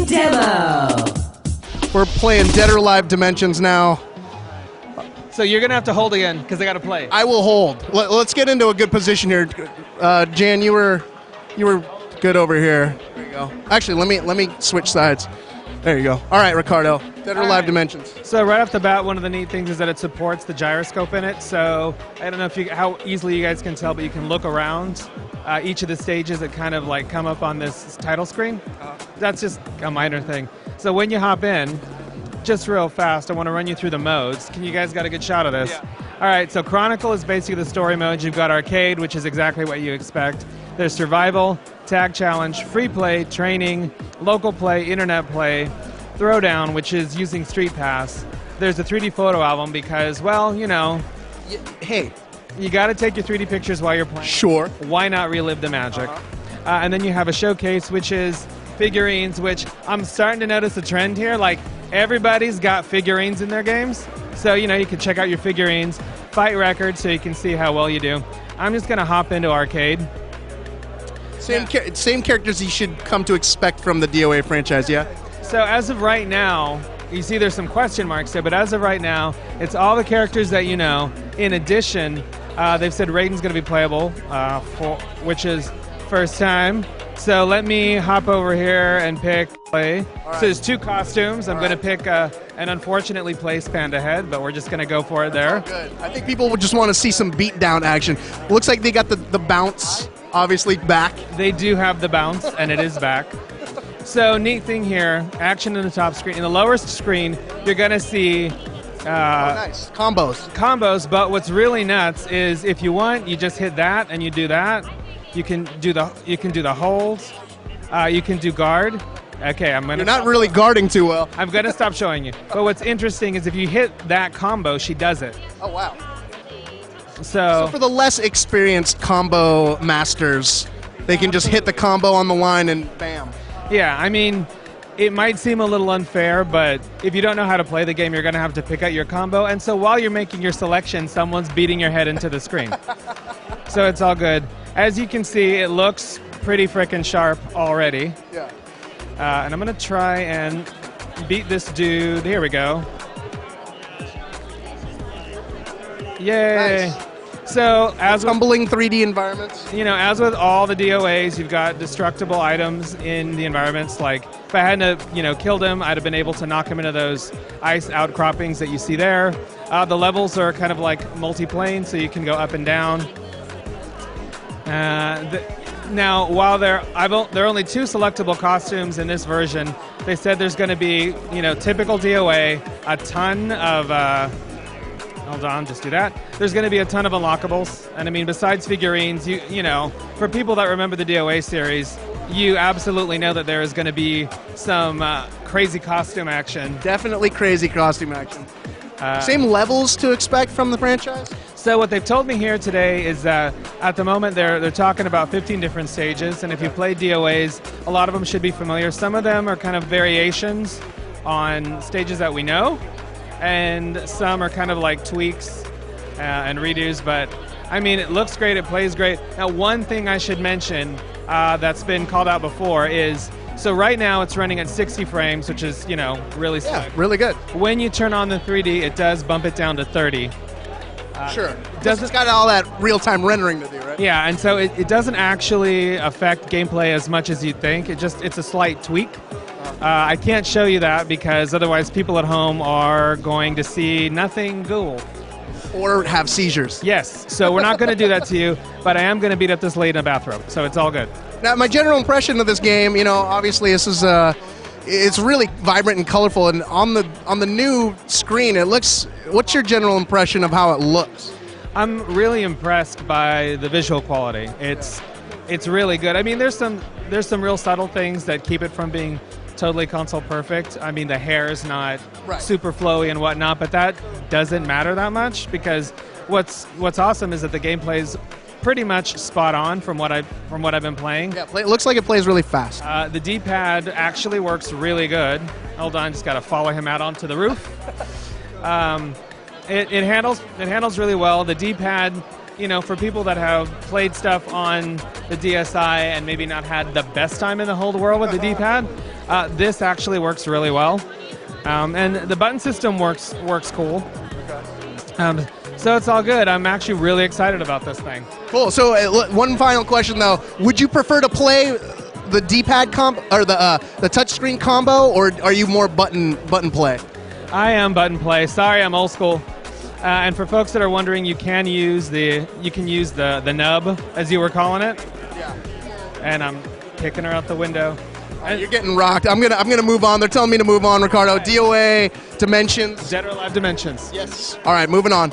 Demo. We're playing Dead or Alive Dimensions now. So you're going to have to hold again because I got to play. I will hold. Let's get into a good position here. Jan, you were good over here. There you go. Actually, let me switch sides. There you go. All right, Ricardo. Dead or Alive Dimensions. So right off the bat, one of the neat things is that it supports the gyroscope in it. So I don't know how easily you guys can tell, but you can look around each of the stages that kind of like come up on this title screen. That's just a minor thing. So when you hop in, just real fast, I want to run you through the modes. Can you guys got a good shot of this? Yeah. All right, so Chronicle is basically the story mode. You've got Arcade, which is exactly what you expect. There's Survival, Tag Challenge, Free Play, Training, Local Play, Internet Play, Throwdown, which is using Street Pass. There's a 3D photo album because, well, you know, Hey, you got to take your 3D pictures while you're playing. sure. Why not relive the magic? And then you have a showcase, which is figurines, which I'm starting to notice a trend here. Like, everybody's got figurines in their games. So, you know, you can check out your figurines, fight records so you can see how well you do. I'm just going to hop into Arcade. Same characters you should come to expect from the DOA franchise, yeah? So as of right now, you see there's some question marks there, but as of right now, it's all the characters that you know. In addition, they've said Raiden's going to be playable, which is first time. So let me hop over here and pick play. Right. So there's two costumes. I'm going to pick an unfortunately placed Panda head, but we're just going to go for it there. Good. I think people would just want to see some beatdown action. Looks like they got the bounce, obviously, back. They do have the bounce, and it is back. So neat thing here, action in the top screen. In the lower screen, you're going to see Nice. Combos. but what's really nuts is if you want, you just hit that and you do that. You can do the holds. You can do guard. Okay, You're not really guarding too well. I'm gonna stop showing you. But what's interesting is if you hit that combo, she does it. Oh, wow. So For the less experienced combo masters, they can just hit the combo on the line and bam. yeah, I mean, it might seem a little unfair, but if you don't know how to play the game, you're gonna have to pick out your combo. And so while you're making your selection, someone's beating your head into the screen. So it's all good. As you can see, it looks pretty frickin' sharp already. Yeah. And I'm going to try and beat this dude. Here we go. Yay. Nice. So, as with, Tumbling 3D environments. as with all the DOAs, you've got destructible items in the environments. Like, if I hadn't, killed him, I'd have been able to knock him into those ice outcroppings that you see there. The levels are kind of like multi-plane, so you can go up and down. Now, while there are only two selectable costumes in this version, they said there's going to be, typical DOA, a ton of, hold on, just do that. There's going to be a ton of unlockables. And I mean, besides figurines, for people that remember the DOA series, you absolutely know that there is going to be some crazy costume action. Definitely crazy costume action. Same levels to expect from the franchise? So what they've told me here today is that at the moment they're talking about 15 different stages, and if you play DOAs, a lot of them should be familiar. Some of them are kind of variations on stages that we know, and some are kind of like tweaks and redos, but I mean, it looks great, it plays great. Now, one thing I should mention that's been called out before is, so right now it's running at 60 frames, which is, really slick. Yeah, really good. When you turn on the 3D, it does bump it down to 30. Sure. It's got all that real-time rendering to do, right? Yeah, and so it doesn't actually affect gameplay as much as you'd think. It's a slight tweak. I can't show you that because otherwise people at home are going to see nothing cool. Or have seizures. Yes, so we're not going to do that to you, but I am going to beat up this lady in a bathrobe, so it's all good. Now, my general impression of this game, obviously this is it's really vibrant and colorful, and on the new screen, it looks. What's your general impression of how it looks? I'm really impressed by the visual quality. It's really good. I mean, there's some real subtle things that keep it from being totally console perfect. I mean, the hair is not super flowy and whatnot, but that doesn't matter that much because what's awesome is that the gameplay is pretty much spot on from what I've been playing. Yeah, it looks like it plays really fast. The D-pad actually works really good. Hold on, just got to follow him out onto the roof. It handles really well. The D-pad, for people that have played stuff on the DSi and maybe not had the best time in the whole world with the D-pad, This actually works really well, and the button system works cool. So it's all good. I'm actually really excited about this thing. Cool. So one final question though: would you prefer to play the D-pad combo or the touchscreen combo, or are you more button play? I am button play. Sorry, I'm old school. And for folks that are wondering, you can use the nub, as you were calling it. Yeah. And I'm kicking her out the window. You're getting rocked. I'm gonna move on. They're telling me to move on, Ricardo. DOA Dimensions. Dead or Alive Dimensions. Yes. All right, moving on.